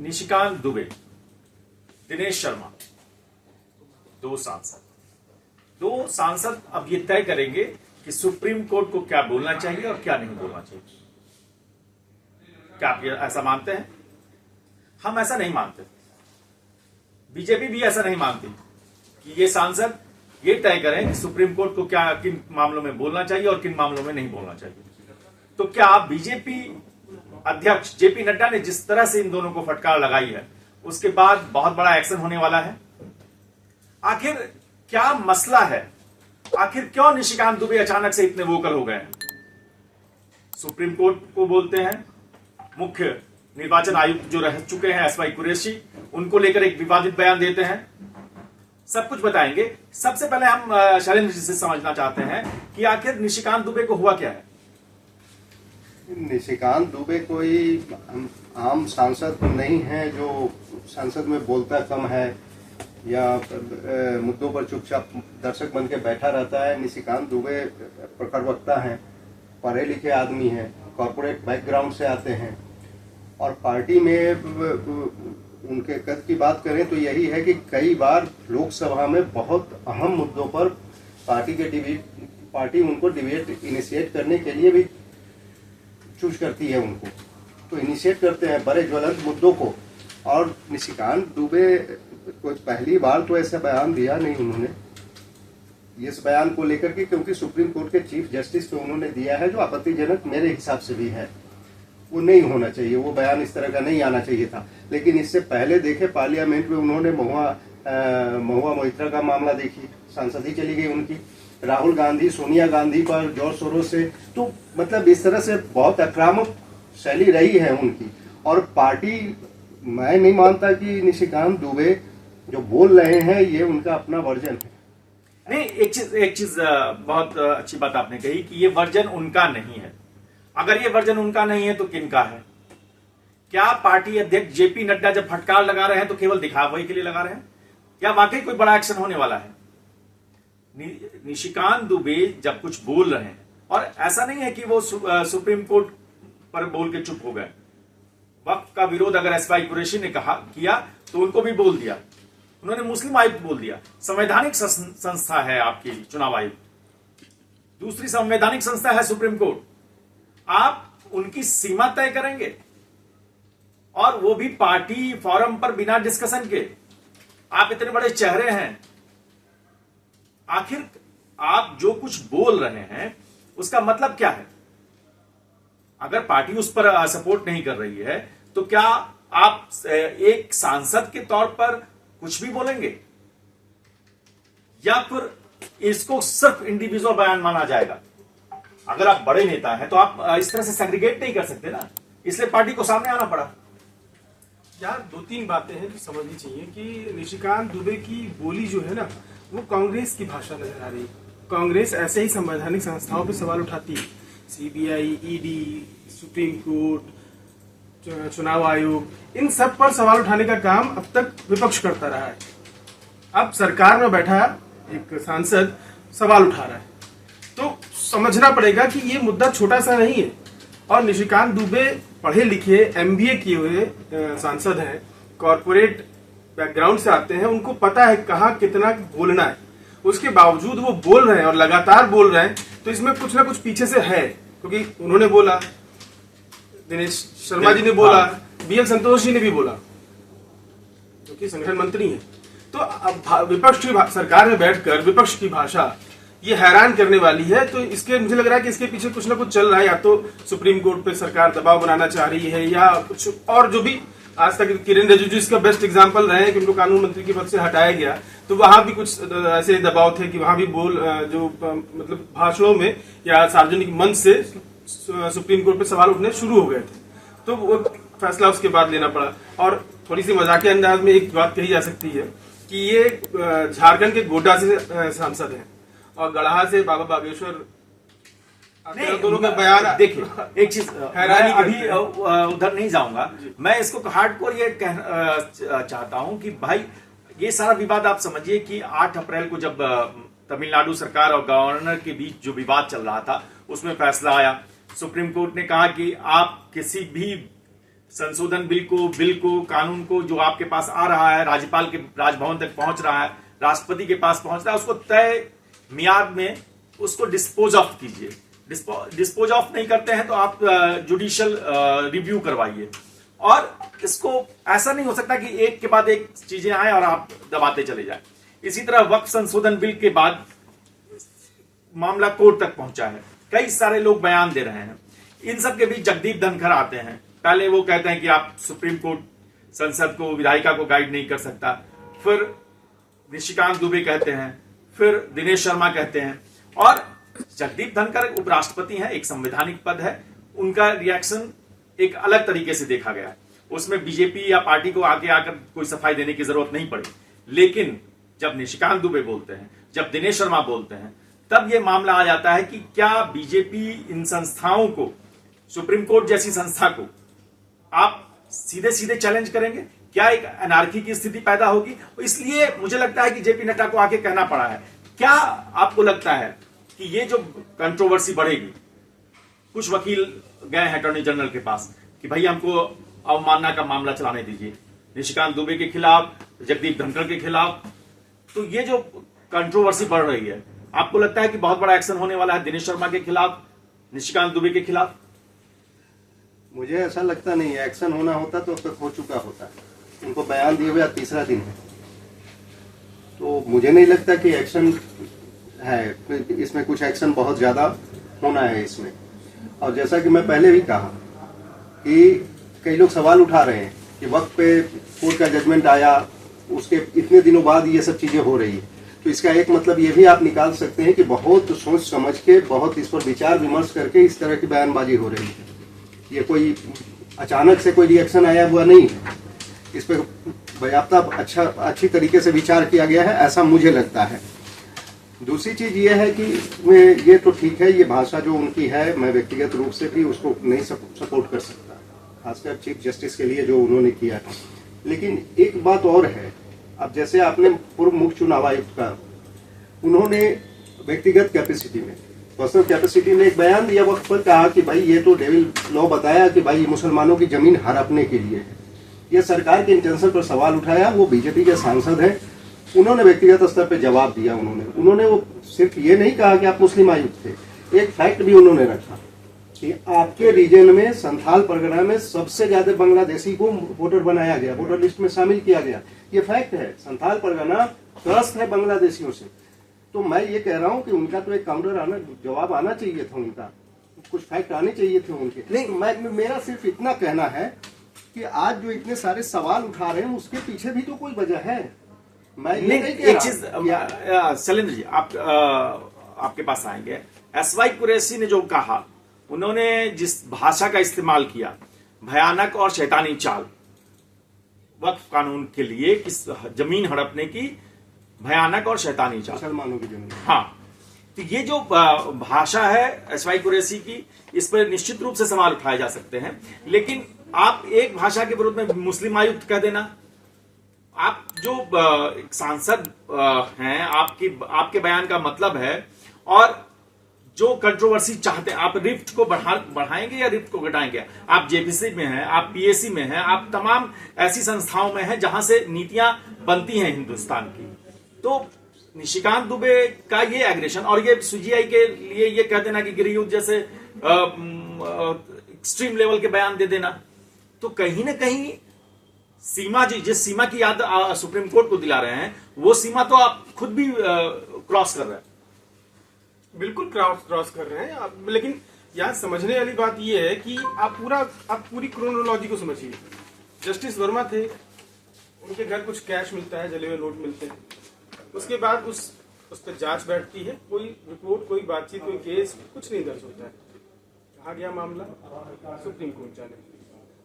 निशिकांत दुबे, दिनेश शर्मा, दो सांसद अब ये तय करेंगे कि सुप्रीम कोर्ट को क्या बोलना चाहिए और क्या नहीं बोलना चाहिए। क्या आप ये ऐसा मानते हैं? हम ऐसा नहीं मानते। बीजेपी भी ऐसा नहीं मानती कि ये सांसद ये तय करें कि सुप्रीम कोर्ट को क्या किन मामलों में बोलना चाहिए और किन मामलों में नहीं बोलना चाहिए। तो क्या बीजेपी अध्यक्ष जेपी नड्डा ने जिस तरह से इन दोनों को फटकार लगाई है, उसके बाद बहुत बड़ा एक्शन होने वाला है? आखिर क्या मसला है? आखिर क्यों निशिकांत दुबे अचानक से इतने वोकल हो गए हैं? सुप्रीम कोर्ट को बोलते हैं, मुख्य निर्वाचन आयुक्त जो रह चुके हैं एसवाई कुरैशी, उनको लेकर एक विवादित बयान देते हैं। सब कुछ बताएंगे। सबसे पहले हम शैलेंद्र जी से समझना चाहते हैं कि आखिर निशिकांत दुबे को हुआ क्या है। निशिकांत दुबे कोई आम सांसद नहीं है जो संसद में बोलता कम है या मुद्दों पर चुपचाप दर्शक बन के बैठा रहता है। निशिकांत दुबे प्रखर वक्ता हैं, पढ़े लिखे आदमी हैं, कॉर्पोरेट बैकग्राउंड से आते हैं और पार्टी में उनके कद की बात करें तो यही है कि कई बार लोकसभा में बहुत अहम मुद्दों पर पार्टी उनको डिबेट इनिशिएट करने के लिए भी चूज करती है। उनको तो इनिशिएट करते हैं बड़े ज्वलंत मुद्दों को। और निशिकांत दुबे को पहली बार तो ऐसा बयान दिया नहीं उन्होंने इस बयान को लेकर के, क्योंकि सुप्रीम कोर्ट के चीफ जस्टिस को उन्होंने दिया है जो आपत्तिजनक मेरे हिसाब से भी है। वो नहीं होना चाहिए, वो बयान इस तरह का नहीं आना चाहिए था। लेकिन इससे पहले देखे पार्लियामेंट में उन्होंने महुआ मोइत्रा का मामला देखी, सांसद ही चली गई उनकी, राहुल गांधी सोनिया गांधी पर जोर शोरों से, तो मतलब इस तरह से बहुत आक्रामक शैली रही है उनकी। और पार्टी, मैं नहीं मानता कि निशिकांत दुबे जो बोल रहे हैं ये उनका अपना वर्जन है। नहीं, एक चीज बहुत अच्छी बात आपने कही कि ये वर्जन उनका नहीं है। अगर ये वर्जन उनका नहीं है तो किनका है? क्या पार्टी अध्यक्ष जेपी नड्डा जब फटकार लगा रहे हैं तो केवल दिखावे के लिए लगा रहे हैं या वाकई कोई बड़ा एक्शन होने वाला है? निशिकांत दुबे जब कुछ बोल रहे हैं, और ऐसा नहीं है कि वो सुप्रीम कोर्ट पर बोल के चुप हो गए। वक्फ का विरोध अगर एसवाई कुरैशी ने किया तो उनको भी बोल दिया, उन्होंने मुस्लिम आयुक्त बोल दिया। संवैधानिक संस्था है आपकी चुनाव आयोग, दूसरी संवैधानिक संस्था है सुप्रीम कोर्ट। आप उनकी सीमा तय करेंगे और वो भी पार्टी फोरम पर बिना डिस्कशन के। आप इतने बड़े चेहरे हैं, आखिर आप जो कुछ बोल रहे हैं उसका मतलब क्या है? अगर पार्टी उस पर सपोर्ट नहीं कर रही है तो क्या आप एक सांसद के तौर पर कुछ भी बोलेंगे या फिर इसको सिर्फ इंडिविजुअल बयान माना जाएगा? अगर आप बड़े नेता हैं तो आप इस तरह से सेग्रीगेट नहीं कर सकते ना, इसलिए पार्टी को सामने आना पड़ा। यार दो तीन बातें हैं जो समझनी चाहिए कि निशिकांत दुबे की बोली जो है ना वो कांग्रेस की भाषा नजर आ रही है। कांग्रेस ऐसे ही संवैधानिक संस्थाओं पे सवाल उठाती है, सीबीआई, ईडी, सुप्रीम कोर्ट, चुनाव आयोग, इन सब पर सवाल उठाने का काम अब तक विपक्ष करता रहा है। अब सरकार में बैठा एक सांसद सवाल उठा रहा है तो समझना पड़ेगा कि ये मुद्दा छोटा सा नहीं है। और निशिकांत दुबे पढ़े लिखे एमबीए किए हुए सांसद हैं, कॉर्पोरेट बैकग्राउंड से आते हैं, उनको पता है कहाँ कितना बोलना है। उसके बावजूद वो बोल रहे हैं और लगातार बोल रहे हैं, तो इसमें कुछ ना कुछ पीछे से है। क्योंकि उन्होंने बोला, दिनेश शर्मा जी ने बोला, बीएल संतोष जी ने भी बोला, क्योंकि संगठन मंत्री हैं। तो अब विपक्ष की सरकार में बैठकर विपक्ष की भाषा ये हैरान करने वाली है। तो इसके मुझे लग रहा है कि इसके पीछे कुछ ना कुछ चल रहा है। या तो सुप्रीम कोर्ट पे सरकार दबाव बनाना चाह रही है या कुछ और। जो भी आज तक किरण रिजिजू इसका बेस्ट एग्जांपल रहे हैं कि उनको कानून मंत्री के पद से हटाया गया, तो वहां भी कुछ ऐसे दबाव थे कि वहां भी मतलब भाषणों में या सार्वजनिक मंच से सुप्रीम कोर्ट पे सवाल उठने शुरू हो गए थे। तो वो फैसला उसके बाद लेना पड़ा। और थोड़ी सी मजाकिया अंदाज में एक बात कही जा सकती है कि ये झारखंड के गोड्डा से सांसद हैं और गढ़ा से बाबा बागेश्वर, दोनों का बयान देखिए। एक चीज हैरानी, अभी उधर नहीं जाऊंगा, मैं इसको हार्डकोर ये कहना चाहता हूं कि भाई ये सारा विवाद आप समझिए कि 8 अप्रैल को जब तमिलनाडु सरकार और गवर्नर के बीच जो विवाद चल रहा था उसमें फैसला आया। सुप्रीम कोर्ट ने कहा कि आप किसी भी संशोधन बिल को कानून को जो आपके पास आ रहा है, राज्यपाल के राजभवन तक पहुंच रहा है, राष्ट्रपति के पास पहुंच रहा है, उसको तय मियाद में उसको डिस्पोज ऑफ कीजिए। डिस्पोज ऑफ नहीं करते हैं तो आप जुडिशियल रिव्यू करवाइए। और इसको ऐसा नहीं हो सकता कि एक के बाद एक चीजें आए और आप दबाते चले जाए। इसी तरह वक्फ संशोधन बिल के बाद मामला कोर्ट तक पहुंचा है, कई सारे लोग बयान दे रहे हैं। इन सब के बीच जगदीप धनखड़ आते हैं। पहले वो कहते हैं कि आप सुप्रीम कोर्ट संसद को, विधायिका को गाइड नहीं कर सकता, फिर निशिकांत दुबे कहते हैं, फिर दिनेश शर्मा कहते हैं, और जगदीप धनखड़ उपराष्ट्रपति हैं, एक संवैधानिक पद है, उनका रिएक्शन एक अलग तरीके से देखा गया। उसमें बीजेपी या पार्टी को आगे आकर कोई सफाई देने की जरूरत नहीं पड़ी। लेकिन जब निशिकांत दुबे बोलते हैं, जब दिनेश शर्मा बोलते हैं, तब यह मामला आ जाता है कि क्या बीजेपी इन संस्थाओं को, सुप्रीम कोर्ट जैसी संस्था को आप सीधे सीधे चैलेंज करेंगे? क्या एक अनार्की की स्थिति पैदा होगी? इसलिए मुझे लगता है कि जेपी नड्डा को आके कहना पड़ा है। क्या आपको लगता है कि ये जो कंट्रोवर्सी बढ़ेगी, कुछ वकील गए हैं अटॉर्नी जनरल के पास कि भाई हमको अवमानना का मामला चलाने दीजिए निशिकांत दुबे के खिलाफ, जगदीप धनखड़ के खिलाफ, तो ये जो कंट्रोवर्सी बढ़ रही है, आपको लगता है कि बहुत बड़ा एक्शन होने वाला है दिनेश शर्मा के खिलाफ, निशिकांत दुबे के खिलाफ? मुझे ऐसा लगता नहीं है। एक्शन होना होता तो अब तक हो चुका होता। उनको बयान दिए हुए आज तीसरा दिन है, तो मुझे नहीं लगता कि एक्शन है इसमें। कुछ एक्शन बहुत ज्यादा होना है इसमें। और जैसा कि मैं पहले भी कहा कि कई लोग सवाल उठा रहे हैं कि वक्त पे कोर्ट का जजमेंट आया, उसके इतने दिनों बाद ये सब चीजें हो रही है, तो इसका एक मतलब ये भी आप निकाल सकते हैं कि बहुत सोच समझ के, बहुत इस पर विचार विमर्श करके इस तरह की बयानबाजी हो रही है। ये कोई अचानक से कोई रिएक्शन आया हुआ नहीं है। इस पर पर्याप्त अच्छी तरीके से विचार किया गया है, ऐसा मुझे लगता है। दूसरी चीज ये है कि ये तो ठीक है, ये भाषा जो उनकी है, मैं व्यक्तिगत रूप से भी उसको नहीं सपोर्ट कर सकता, खासकर चीफ जस्टिस के लिए जो उन्होंने किया। लेकिन एक बात और है, अब जैसे आपने पूर्व मुख्य चुनाव आयुक्त का, उन्होंने व्यक्तिगत कैपेसिटी में, पर्सनल कैपेसिटी में एक बयान दिया, वक्त पर कहा कि भाई ये तो डेविल लॉ बताया कि भाई मुसलमानों की जमीन हड़पने के लिए है। ये सरकार के इंटेंशन पर सवाल उठाया। वो बीजेपी के सांसद हैं, उन्होंने व्यक्तिगत स्तर पर जवाब दिया। उन्होंने वो सिर्फ ये नहीं कहा कि आप मुस्लिम आयुक्त थे, एक फैक्ट भी उन्होंने रखा कि आपके रीजन में, संथाल परगना में सबसे ज्यादा बांग्लादेशी को वोटर बनाया गया, वोटर लिस्ट में शामिल किया गया। ये फैक्ट है। संथाल परगना त्रस्त है बांग्लादेशियों से। तो मैं ये कह रहा हूँ कि उनका तो एक काउंटर जवाब आना चाहिए था, उनका कुछ फैक्ट आने चाहिए थे उनके। नहीं, मेरा सिर्फ इतना कहना है कि आज जो इतने सारे सवाल उठा रहे हैं उसके पीछे भी तो कोई वजह है। मैं नहीं एक चीज शैलेंद्र जी, आपके पास आएंगे। एसवाई कुरैशी ने जो कहा, उन्होंने जिस भाषा का इस्तेमाल किया, भयानक और शैतानी चाल, वक्फ कानून के लिए किस जमीन हड़पने की भयानक और शैतानी चाल, मुसलमानों की जमीन। हाँ, तो ये जो भाषा है एसवाई कुरैशी की, इस पर निश्चित रूप से सवाल उठाए जा सकते हैं। लेकिन आप एक भाषा के विरुद्ध में मुस्लिम आयुक्त कह देना, आप जो सांसद हैं, आपके बयान का मतलब है, और जो कंट्रोवर्सी चाहते हैं, आप रिफ्ट को बढ़ाएंगे या रिफ्ट को घटाएंगे? आप जेपीसी में हैं, आप पीएसी में हैं, आप तमाम ऐसी संस्थाओं में हैं जहां से नीतियां बनती हैं हिंदुस्तान की। तो निशिकांत दुबे का ये एग्रेशन और ये सीजीआई के लिए ये कह देना कि गृह युद्ध जैसे एक्सट्रीम लेवल के बयान दे देना, तो कहीं ना कहीं सीमा, जिस सीमा की याद सुप्रीम कोर्ट को दिला रहे हैं, वो सीमा तो आप खुद भी क्रॉस कर रहे हैं। बिल्कुल क्रॉस कर रहे हैं। लेकिन यहाँ समझने वाली बात यह है कि आप पूरी क्रोनोलॉजी को समझिए। जस्टिस वर्मा थे, उनके घर कुछ कैश मिलता है, जले हुए नोट मिलते हैं। उसके बाद उस पर जांच बैठती है, कोई रिपोर्ट, कोई बातचीत, कोई केस, कुछ नहीं दर्ज होता है। कहा गया मामला सुप्रीम कोर्ट जाने।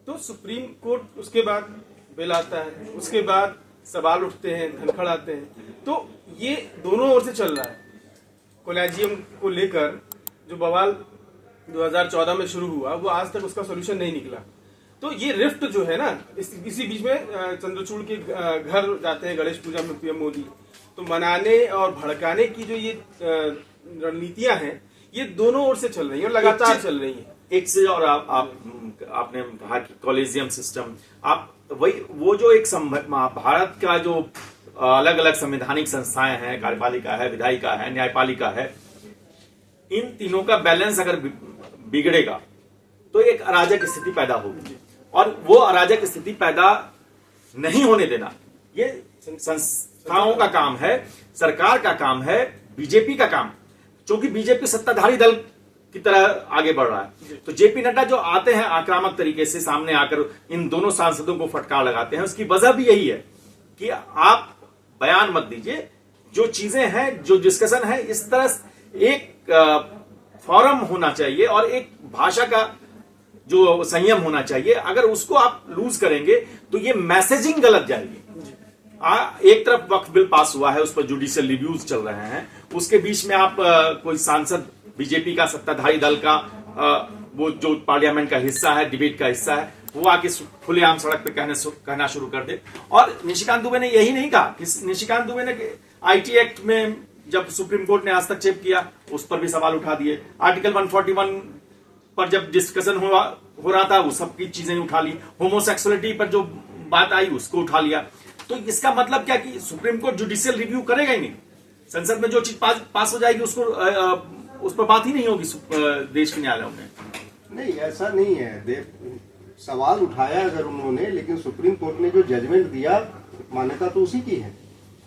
तो सुप्रीम कोर्ट उसके बाद बिल आता है, उसके बाद सवाल उठते हैं, धनखड़ आते हैं। तो ये दोनों ओर से चल रहा है। कोलेजियम को लेकर जो बवाल 2014 में शुरू हुआ, वो आज तक उसका सोल्यूशन नहीं निकला। तो ये रिफ्ट जो है ना, इसी बीच में चंद्रचूड़ के घर जाते हैं गणेश पूजा में पीएम मोदी। तो मनाने और भड़काने की जो ये रणनीतियां हैं, ये दोनों ओर से चल रही है और लगातार चल रही है। एक चीज और आपने कहा कि कॉलेजियम सिस्टम, आप वही वो जो एक भारत का जो अलग अलग संवैधानिक संस्थाएं हैं, कार्यपालिका है, विधायिका है, न्यायपालिका है, इन तीनों का बैलेंस अगर बिगड़ेगा तो एक अराजक स्थिति पैदा होगी, और वो अराजक स्थिति पैदा नहीं होने देना ये संस्थाओं का काम है, सरकार का काम है, बीजेपी का काम, क्योंकि बीजेपी सत्ताधारी दल की तरह आगे बढ़ रहा है। तो जेपी नड्डा जो आते हैं आक्रामक तरीके से सामने आकर इन दोनों सांसदों को फटकार लगाते हैं, उसकी वजह भी यही है कि आप बयान मत दीजिए, जो चीजें हैं, जो डिस्कशन है, इस तरह एक फोरम होना चाहिए और एक भाषा का जो संयम होना चाहिए। अगर उसको आप लूज करेंगे तो ये मैसेजिंग गलत जाएगी। एक तरफ वक्फ बिल पास हुआ है, उस पर जुडिशियल रिव्यूज चल रहे हैं, उसके बीच में आप कोई सांसद बीजेपी का सत्ताधारी दल का वो जो पार्लियामेंट का हिस्सा है, डिबेट का हिस्सा है, वो आके खुलेआम सड़क पे कहना शुरू कर दे। और निशिकांत दुबे ने यही नहीं कहा कि निशिकांत दुबे ने आईटी एक्ट में जब सुप्रीम कोर्ट ने हस्तक्षेप किया उस पर भी सवाल उठा दिए, आर्टिकल 141 पर जब डिस्कशन हो रहा था वो सब की चीजें उठा ली, होमोसेक्सुअलिटी पर जो बात आई उसको उठा लिया। तो इसका मतलब क्या कि सुप्रीम कोर्ट जुडिशियल रिव्यू करेगा ही नहीं, संसद में जो चीज पास हो जाएगी उसको उस पर बात ही नहीं होगी देश के न्यायालयों में। नहीं, ऐसा नहीं है। सवाल उठाया अगर उन्होंने, लेकिन सुप्रीम कोर्ट ने जो जजमेंट दिया मान्यता तो उसी की है,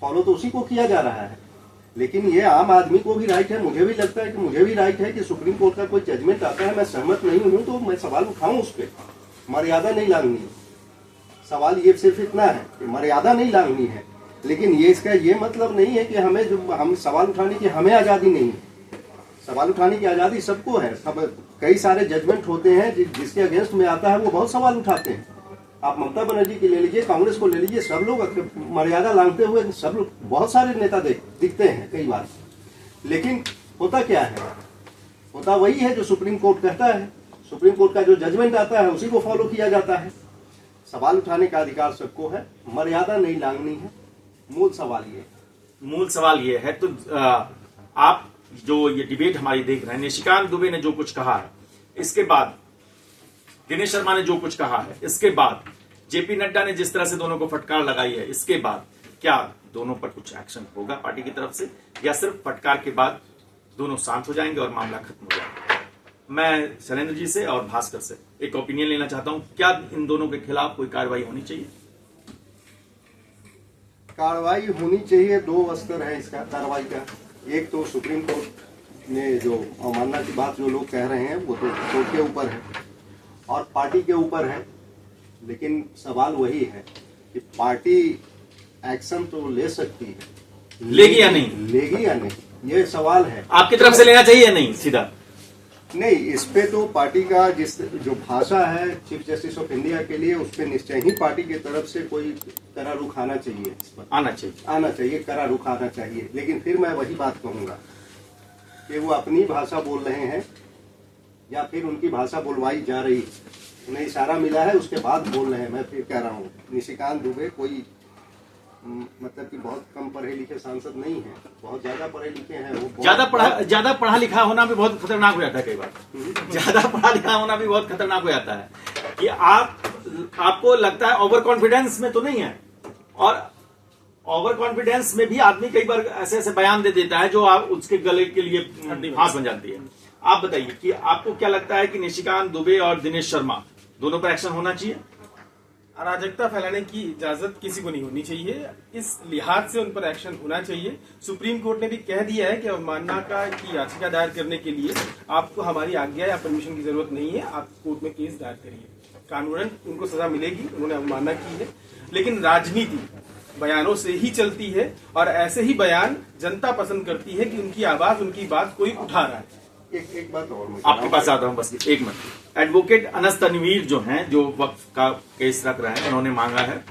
फॉलो तो उसी को किया जा रहा है। लेकिन ये आम आदमी को भी राइट है, मुझे भी लगता है कि मुझे भी राइट है कि सुप्रीम कोर्ट का कोई जजमेंट आता है, मैं सहमत नहीं हूं तो मैं सवाल उठाऊं उस पर, मर्यादा नहीं लांघनी। सवाल ये सिर्फ इतना है कि मर्यादा नहीं लांघनी है, लेकिन ये इसका ये मतलब नहीं है कि हमें जो हम सवाल उठाने की हमें आजादी नहीं है। सवाल उठाने की आजादी सबको है, सब कई सारे जजमेंट होते हैं जिसके अगेंस्ट में आता है वो बहुत सवाल उठाते हैं। आप ममता बनर्जी की ले लीजिए, कांग्रेस को ले लीजिए, सब लोग मर्यादा लांघते हुए सब लोग, बहुत सारे नेता दिखते हैं कई बार। लेकिन होता क्या है, होता वही है जो सुप्रीम कोर्ट कहता है, सुप्रीम कोर्ट का जो जजमेंट आता है उसी को फॉलो किया जाता है। सवाल उठाने का अधिकार सबको है, मर्यादा नहीं लांघनी है, मूल सवाल ये है। तो आप जो ये डिबेट हमारी देख रहे हैं, निशिकांत दुबे ने जो कुछ कहा है, इसके बाद दिनेश शर्मा ने जो कुछ कहा है, इसके बाद जेपी नड्डा ने जिस तरह से दोनों को फटकार लगाई है, इसके बाद क्या दोनों पर कुछ एक्शन होगा पार्टी की तरफ से, या सिर्फ फटकार के बाद दोनों शांत हो जाएंगे और मामला खत्म हो जाएगा? मैं शैलेंद्र जी से और भास्कर से एक ओपिनियन लेना चाहता हूं, क्या इन दोनों के खिलाफ कोई कार्रवाई होनी चाहिए? कार्रवाई होनी चाहिए। दो स्तर है इसका कार्रवाई का। एक तो सुप्रीम कोर्ट ने जो अवमानना की बात जो लोग कह रहे हैं वो तो कोर्ट के ऊपर है और पार्टी के ऊपर है, लेकिन सवाल वही है कि पार्टी एक्शन तो ले सकती है, लेगी या नहीं, लेगी या नहीं, ये सवाल है। आपकी तरफ से लेना चाहिए या नहीं? सीधा नहीं, इस पे तो पार्टी का जो भाषा है चीफ जस्टिस ऑफ इंडिया के लिए, उस पर निश्चय ही पार्टी की तरफ से कोई कड़ा रुख आना चाहिए, इस पर आना चाहिए, कड़ा रुख आना चाहिए। लेकिन फिर मैं वही बात कहूंगा कि वो अपनी भाषा बोल रहे हैं या फिर उनकी भाषा बोलवाई जा रही है, उन्हें इशारा मिला है उसके बाद बोल रहे हैं। मैं फिर कह रहा हूँ, निशिकांत दुबे कोई मतलब कि बहुत कम पढ़े लिखे सांसद नहीं है, बहुत ज्यादा पढ़े लिखे हैं। वो ज्यादा पढ़ा लिखा होना भी बहुत खतरनाक हो जाता है कई बार। ज्यादा पढ़ा लिखा होना भी बहुत खतरनाक हो जाता है कि आपको लगता है ओवर कॉन्फिडेंस में तो नहीं है, और ओवर कॉन्फिडेंस में भी आदमी कई बार ऐसे ऐसे बयान दे देता है जो आप उसके गले के लिए फांस बन जाती है। आप बताइए कि आपको क्या लगता है कि निशिकांत दुबे और दिनेश शर्मा दोनों पर एक्शन होना चाहिए? अराजकता फैलाने की इजाजत किसी को नहीं होनी चाहिए, इस लिहाज से उन पर एक्शन होना चाहिए। सुप्रीम कोर्ट ने भी कह दिया है कि अवमानना की याचिका दायर करने के लिए आपको हमारी आज्ञा या परमिशन की जरूरत नहीं है, आप कोर्ट में केस दायर करिए, कानूनन उनको सजा मिलेगी, उन्होंने अवमानना की है। लेकिन राजनीति बयानों से ही चलती है और ऐसे ही बयान जनता पसंद करती है कि उनकी आवाज, उनकी बात कोई उठा रहा है। एक बात और आपके पास आता हूं, बस एक मिनट। एडवोकेट अनस तनवीर जो हैं, जो वक्फ का केस रख रहे हैं, उन्होंने मांगा है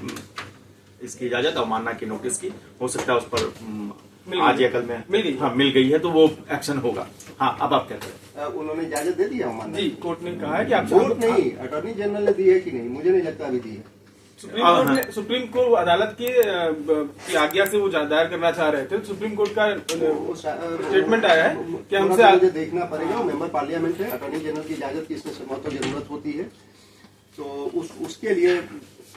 इसकी इजाजत अवमानना की नोटिस की, हो सकता है उस पर आज या कल में मिल गई। हाँ, मिल गई है, तो वो एक्शन होगा। हाँ, अब आप कहते हैं उन्होंने इजाजत दे दी अवमानना? जी, कोर्ट ने कहा है कि आप कोर्ट नहीं, अटॉर्नी जनरल ने दी है कि नहीं, मुझे नहीं लगता अभी दी है। सुप्रीम कोर्ट अदालत की आज्ञा से वो दायर करना चाह रहे थे। सुप्रीम कोर्ट का स्टेटमेंट आया है कि हमसे मुझे देखना पड़ेगा, मेंबर पार्लियामेंट है, अटॉर्नी जनरल की इजाजत की इसमें बहुत जरूरत होती है, तो उसके लिए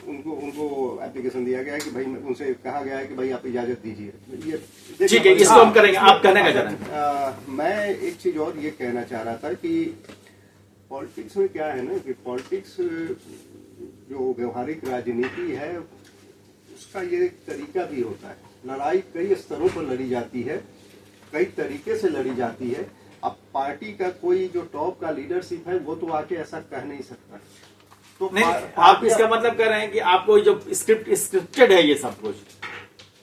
उनको एप्लीकेशन दिया गया है कि भाई उनसे कहा गया है कि भाई आप इजाजत दीजिए। ये ठीक है, इसको हम करेंगे। आप कहने का चाह मैं एक चीज और ये कहना चाह रहा था कि पॉलिटिक्स में क्या है ना कि पॉलिटिक्स जो व्यवहारिक राजनीति है उसका ये एक तरीका भी होता है। लड़ाई कई स्तरों पर लड़ी जाती है, कई तरीके से लड़ी जाती है। अब पार्टी का कोई जो टॉप का लीडरशिप है वो तो आके ऐसा कह नहीं सकता। तो नहीं, आप इसका मतलब कह रहे हैं कि आपको जो स्क्रिप्टेड है ये सब कुछ,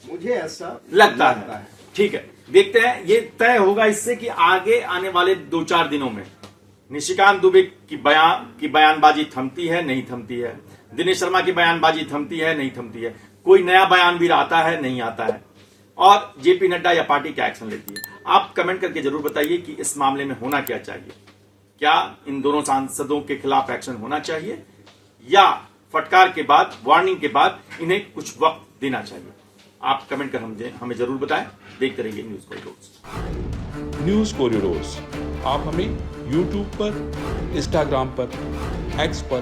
मुझे ऐसा लगता है। ठीक है, देखते हैं। ये तय होगा इससे कि आगे आने वाले 2-4 दिनों में निशिकांत दुबे की बयानबाजी थमती है, नहीं थमती है, दिनेश शर्मा की बयानबाजी थमती है, नहीं थमती है, कोई नया बयानवीर आता है, नहीं आता है, और जेपी नड्डा या पार्टी क्या एक्शन लेती है। आप कमेंट करके जरूर बताइए कि इस मामले में होना क्या चाहिए। क्या इन दोनों सांसदों के खिलाफ एक्शन होना चाहिए या फटकार के बाद, वार्निंग के बाद इन्हें कुछ वक्त देना चाहिए? आप कमेंट कर हमें जरूर बताएं। देखते रहिए न्यूज कॉरिडोर्स। न्यूज़ कॉरिडोर्स आप हमें यूट्यूब पर, इंस्टाग्राम पर, एक्स पर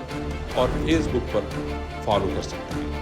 और फेसबुक पर फॉलो कर सकते हैं।